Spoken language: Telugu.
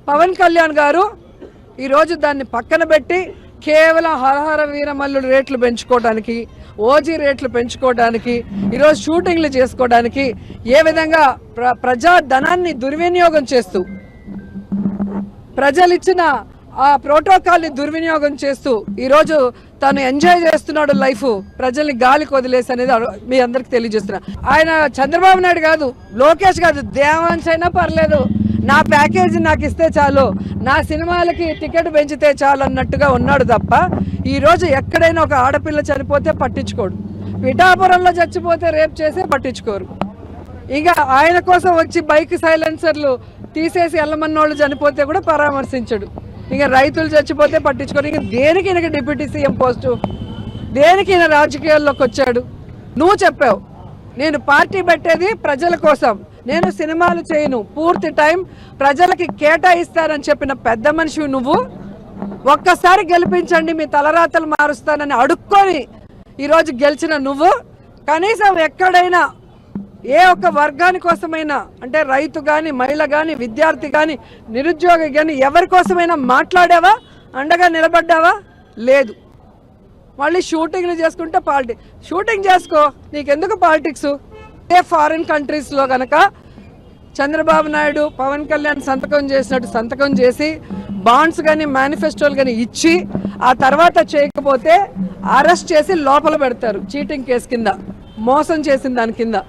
పవన్ కళ్యాణ్ గారు ఈరోజు దాన్ని పక్కన పెట్టి కేవలం హరహర వీరమల్లుడు రేట్లు పెంచుకోవడానికి, ఓజీ రేట్లు పెంచుకోవడానికి, ఈరోజు షూటింగ్లు చేసుకోవడానికి ఏ విధంగా ప్రజా ధనాన్ని దుర్వినియోగం చేస్తూ, ప్రజలు ఇచ్చిన ఆ ప్రోటోకాల్ని దుర్వినియోగం చేస్తూ ఈరోజు తను ఎంజాయ్ చేస్తున్నాడు లైఫ్, ప్రజల్ని గాలికి వదిలేసి అనేది మీ అందరికి తెలియజేస్తున్నా. ఆయన చంద్రబాబు నాయుడు కాదు, లోకేష్ కాదు, దేవాంశ్ అయినా పర్లేదు, నా ప్యాకేజీ నాకు ఇస్తే చాలు, నా సినిమాలకి టికెట్ పెంచితే చాలు అన్నట్టుగా ఉన్నాడు తప్ప ఈరోజు ఎక్కడైనా ఒక ఆడపిల్ల చనిపోతే పట్టించుకోడు, పిఠాపురంలో చచ్చిపోతే రేప్ చేసే పట్టించుకోరు. ఇంకా ఆయన కోసం వచ్చి బైక్ సైలెన్సర్లు తీసేసి ఎల్లమన్నోళ్ళు చనిపోతే కూడా పరామర్శించడు. ఇంకా రైతులు చచ్చిపోతే పట్టించుకోరు. ఇంకా దేనికి ఈయనకి డిప్యూటీ సీఎం పోస్టు, దేనికి ఈయన రాజకీయాల్లోకి వచ్చాడు? నువ్వు చెప్పావు నేను పార్టీ పెట్టేది ప్రజల కోసం, నేను సినిమాలు చేయను, పూర్తి టైం ప్రజలకి కేటాయిస్తానని చెప్పిన పెద్ద మనిషి నువ్వు. ఒక్కసారి గెలిపించండి మీ తలరాతలు మారుస్తానని అడుక్కొని ఈరోజు గెలిచిన నువ్వు కనీసం ఎక్కడైనా ఏ ఒక్క వర్గాని కోసమైనా, అంటే రైతు కానీ, మహిళ కానీ, విద్యార్థి కానీ, నిరుద్యోగి కానీ ఎవరి కోసమైనా మాట్లాడావా, అండగా నిలబడ్డావా? లేదు. మళ్ళీ షూటింగ్లు చేసుకుంటే షూటింగ్ చేసుకో, నీకెందుకు పాలిటిక్స్? ఏ ఫారిన్ కంట్రీస్లో కనుక చంద్రబాబు నాయుడు పవన్ కళ్యాణ్ సంతకం చేసినట్టు సంతకం చేసి బాండ్స్ కానీ మేనిఫెస్టోలు కానీ ఇచ్చి ఆ తర్వాత చేయకపోతే అరెస్ట్ చేసి లోపల పెడతారు చీటింగ్ కేసు కింద, మోసం చేసిన దాని కింద.